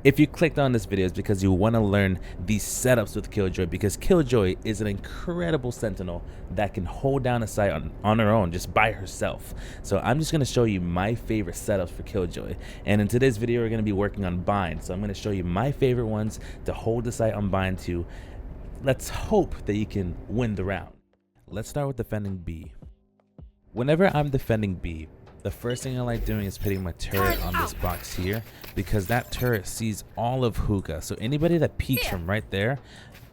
If you clicked on this video, it's because you want to learn these setups with Killjoy, because Killjoy is an incredible sentinel that can hold down a site on her own, just by herself. So I'm just going to show you my favorite setups for Killjoy. And in today's video, we're going to be working on bind. So I'm going to show you my favorite ones to hold the site on bind to. Let's hope that you can win the round. Let's start with defending B. Whenever I'm defending B, the first thing I like doing is putting my turret on this box here, because that turret sees all of hookah. So anybody that peeks from right there,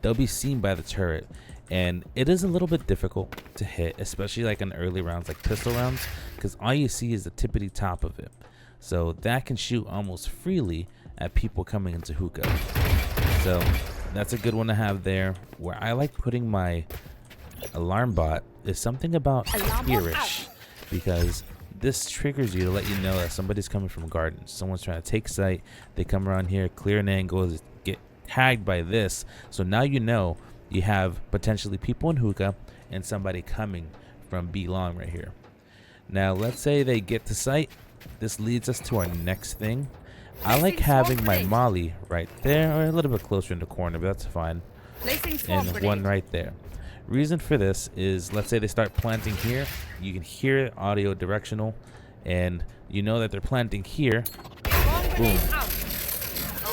they'll be seen by the turret. And it is a little bit difficult to hit, especially like in early rounds, like pistol rounds, because all you see is the tippity top of it. So that can shoot almost freely at people coming into hookah. So that's a good one to have there. Where I like putting my alarm bot is something about here-ish, because this triggers you to let you know that somebody's coming from gardens. Someone's trying to take site. They come around here, clear an angle, get tagged by this. So now you know you have potentially people in hookah and somebody coming from B long right here. Now let's say they get to site. This leads us to our next thing. I like having my molly right there, or a little bit closer in the corner, but that's fine. And one right there. Reason for this is, let's say they start planting here. You can hear it audio directional, and you know that they're planting here. Boom.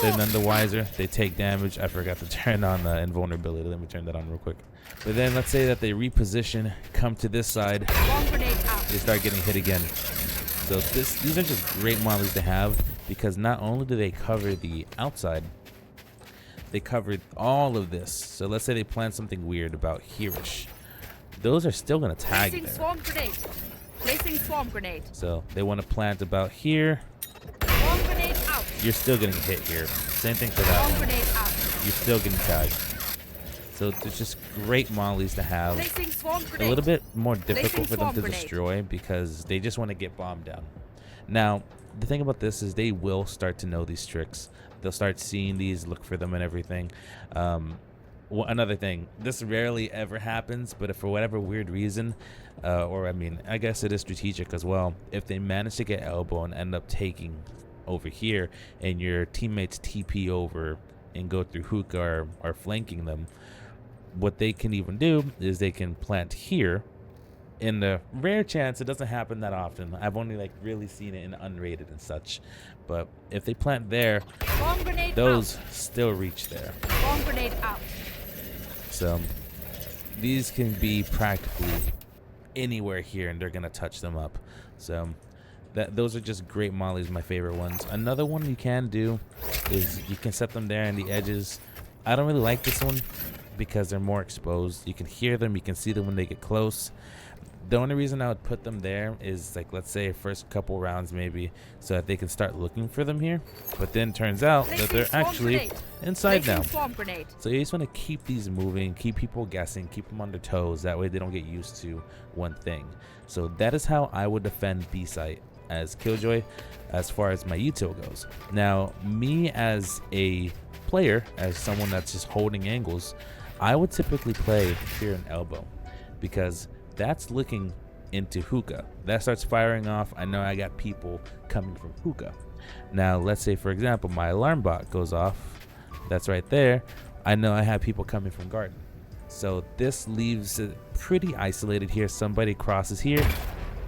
They're none the wiser. They take damage. I forgot to turn on the invulnerability. Let me turn that on real quick. But then let's say that they reposition, come to this side. They start getting hit again. So these are just great mollies to have, because not only do they cover the outside, they covered all of this. So let's say they plan something weird about here-ish. Those are still going to tag there. Swarm grenade. Placing swarm grenade. So they want to plant about here. Swarm grenade out. You're still getting hit here. Same thing for that Swarm one. grenade out. You're still getting tagged. So it's just great mollies to have. Placing swarm A grenade. little bit more difficult for them to grenade. destroy, because they just want to get bombed down. Now, the thing about this is they will start to know these tricks. They'll start seeing these, look for them and everything. Another thing, this rarely ever happens, but if for whatever weird reason, or I mean, I guess it is strategic as well, if they manage to get elbow and end up taking over here, and your teammates TP over and go through hookah or flanking them, what they can even do is they can plant here. In the rare chance, it doesn't happen that often. I've only like really seen it in unrated and such. But if they plant there, those still reach there. Swarm grenade out. So these can be practically anywhere here, and they're gonna touch them up. So those are just great mollies, my favorite ones. Another one you can do is you can set them there in the edges. I don't really like this one because they're more exposed. You can hear them, you can see them when they get close. The only reason I would put them there is, like, let's say first couple rounds maybe, so that they can start looking for them here. But then turns out that they're actually inside now. So you just want to keep these moving, keep people guessing, keep them on their toes. That way they don't get used to one thing. So that is how I would defend B site as Killjoy as far as my util goes. Now, me as a player, as someone that's just holding angles, I would typically play here in elbow, because that's looking into hookah. That starts firing off. I know I got people coming from hookah. Now, let's say, for example, my alarm bot goes off. That's right there. I know I have people coming from garden. So this leaves it pretty isolated here. Somebody crosses here.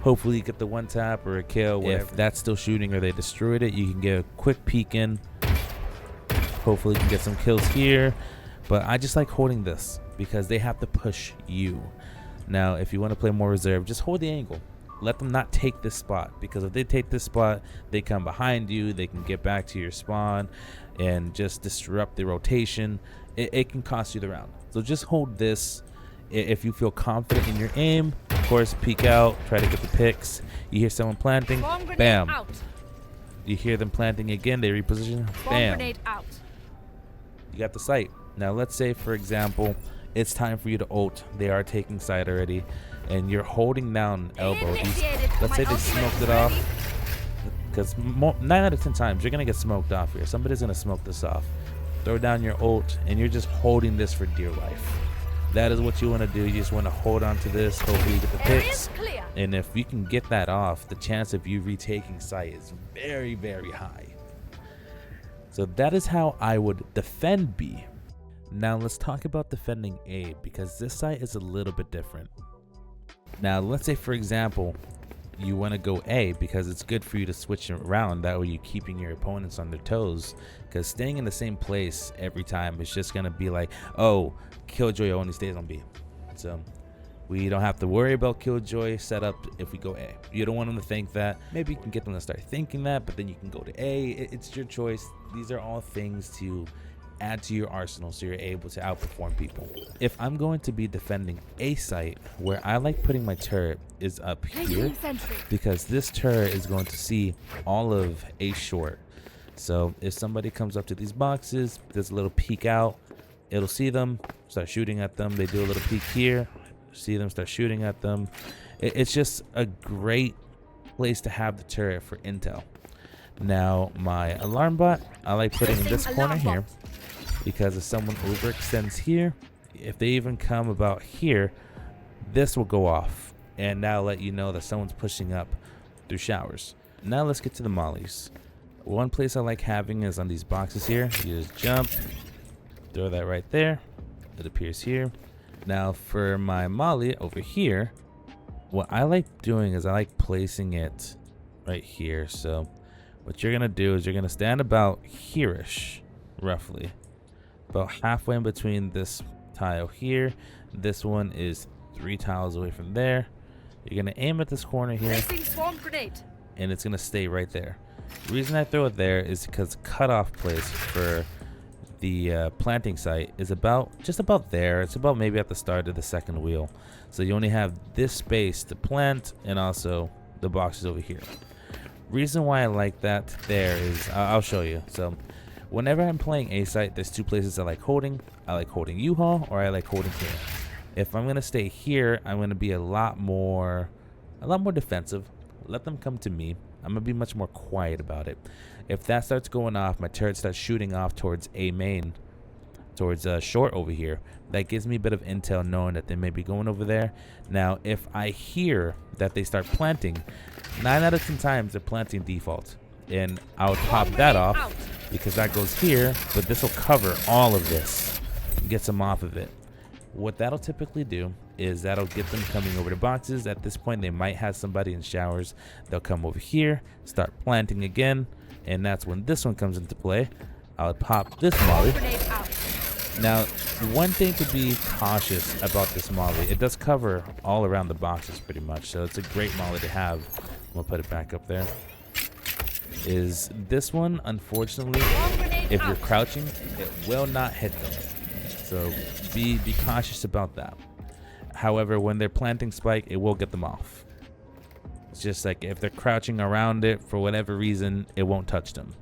Hopefully you get the one tap or a kill. Whatever. If that's still shooting or they destroyed it, you can get a quick peek in. Hopefully you can get some kills here. But I just like holding this, because they have to push you. Now, if you want to play more reserve, just hold the angle. Let them not take this spot, because if they take this spot, they come behind you. They can get back to your spawn and just disrupt the rotation. It can cost you the round. So just hold this. If you feel confident in your aim, of course, peek out, try to get the picks. You hear someone planting, bam. You hear them planting again, they reposition, bam. You got the sight. Now, let's say, for example, it's time for you to ult. They are taking side already, and you're holding down elbow. Let's say they smoked it off, because 9 out of 10 times you're gonna get smoked off here. Somebody's gonna smoke this off. Throw down your ult, and you're just holding this for dear life. That is what you want to do. You just want to hold on to this. Hopefully you get the picks, and if you can get that off, the chance of you retaking site is very, very high. So that is how I would defend B. Now let's talk about defending A, because this site is a little bit different. Now let's say, for example, you want to go A because it's good for you to switch it around. That way you're keeping your opponents on their toes, because staying in the same place every time is just going to be like, oh, Killjoy only stays on B. So we don't have to worry about Killjoy setup if we go A. You don't want them to think that. Maybe you can get them to start thinking that, but then you can go to A. It's your choice. These are all things to add to your arsenal so you're able to outperform people. If I'm going to be defending A site, where I like putting my turret is up here, because this turret is going to see all of A short. So if somebody comes up to these boxes, there's a little peek out, it'll see them, start shooting at them. They do a little peek here, see them, start shooting at them. It's just a great place to have the turret for intel. Now my alarm bot, I like putting in this corner here, because if someone overextends here, if they even come about here, this will go off, and that'll let you know that someone's pushing up through showers. Now let's get to the mollies. One place I like having is on these boxes here. You just jump, throw that right there, it appears here. Now for my molly over here, what I like doing is I like placing it right here. So what you're gonna do is you're gonna stand about here-ish, roughly, about halfway in between this tile here. This one is 3 tiles away from there. You're gonna aim at this corner here, and it's gonna stay right there. The reason I throw it there is because cutoff place for the planting site is just about there. It's about maybe at the start of the second wheel. So you only have this space to plant, and also the boxes over here. Reason why I like that there is, I'll show you. So whenever I'm playing A site, there's 2 places I like holding. I like holding U-Haul, or I like holding here. If I'm gonna stay here, I'm gonna be a lot more defensive. Let them come to me. I'm gonna be much more quiet about it. If that starts going off, my turret starts shooting off towards A main, towards short over here, that gives me a bit of intel knowing that they may be going over there. Now if I hear that they start planting, 9 out of 10 times they're planting default, and I would pop that off because that goes here, but this will cover all of this, gets them off of it. What that'll typically do is that'll get them coming over to boxes. At this point they might have somebody in showers. They'll come over here, start planting again, and that's when this one comes into play. I would pop this molly. Now one thing to be cautious about this molly, it does cover all around the boxes pretty much, so it's a great molly to have. I'm gonna put it back up there. Is this one, unfortunately, if you're crouching, it will not hit them, so be cautious about that. However, when they're planting spike, it will get them off. It's just like if they're crouching around it for whatever reason, it won't touch them.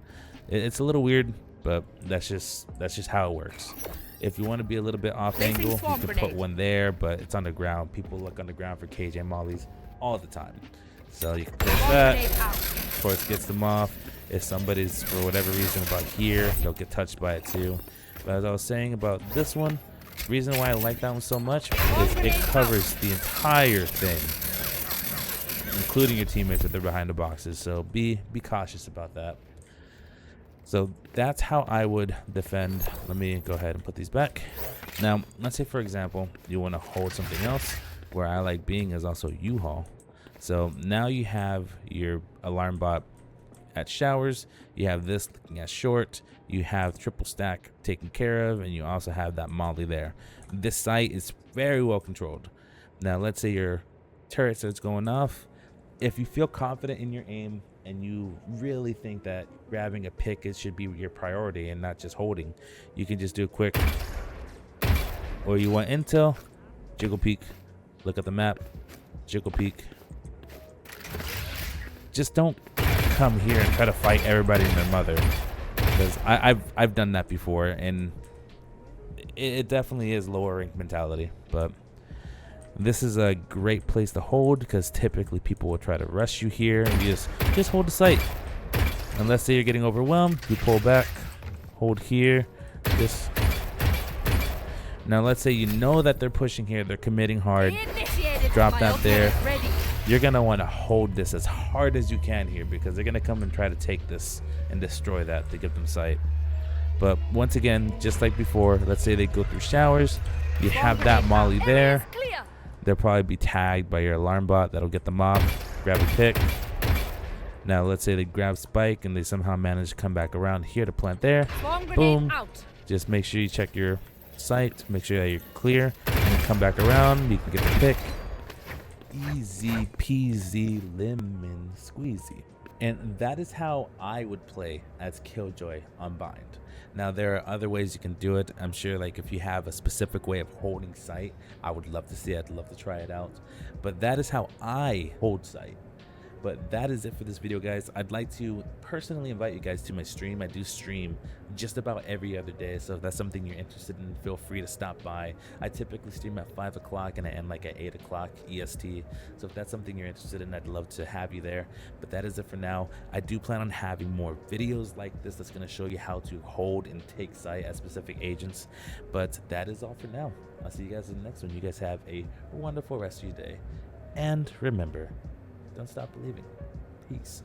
It's a little weird, but that's just how it works. If you want to be a little bit off angle, you can put one there, but it's on the ground. People look on the ground for KJ mollies all the time. So you can place that. Of course, gets them off. If somebody's, for whatever reason, about here, they'll get touched by it too. But as I was saying about this one, the reason why I like that one so much is it covers the entire thing, including your teammates if they're behind the boxes. So be cautious about that. So that's how I would defend. Let me go ahead and put these back. Now, let's say, for example, you want to hold something else. Where I like being is also U-Haul. So now you have your alarm bot at showers. You have this looking at short. You have triple stack taken care of, and you also have that molly there. This site is very well controlled. Now, let's say your turret starts going off. If you feel confident in your aim, and you really think that grabbing a pick should be your priority and not just holding, you can just do a quick, or you want intel, jiggle peek, look at the map, jiggle peek. Just don't come here and try to fight everybody and their mother, because I've done that before, and it definitely is lower rank mentality. But this is a great place to hold, because typically people will try to rush you here, and you just hold the site. And let's say you're getting overwhelmed, you pull back, hold here, just. Now let's say you know that they're pushing here, they're committing hard, drop that there. You're gonna want to hold this as hard as you can here, because they're gonna come and try to take this and destroy that to give them sight. But once again, just like before, let's say they go through showers, you have that molly there. Clear. They'll probably be tagged by your alarm bot that'll get them off. Grab a pick. Now let's say they grab spike and they somehow manage to come back around here to plant there. Swarm grenade Boom. out. Just make sure you check your sight, make sure that you're clear, and come back around. You can get the pick. Easy peasy lemon squeezy. And that is how I would play as Killjoy on Bind. Now there are other ways you can do it. I'm sure like if you have a specific way of holding sight, I would love to see it. I'd love to try it out. But that is how I hold sight. But that is it for this video, guys. I'd like to personally invite you guys to my stream. I do stream just about every other day, so if that's something you're interested in, feel free to stop by. I typically stream at 5 o'clock and I end like at 8 o'clock EST, so if that's something you're interested in, I'd love to have you there. But that is it for now. I do plan on having more videos like this that's going to show you how to hold and take sight at specific agents. But that is all for now. I'll see you guys in the next one. You guys have a wonderful rest of your day, and remember, don't stop believing. Peace.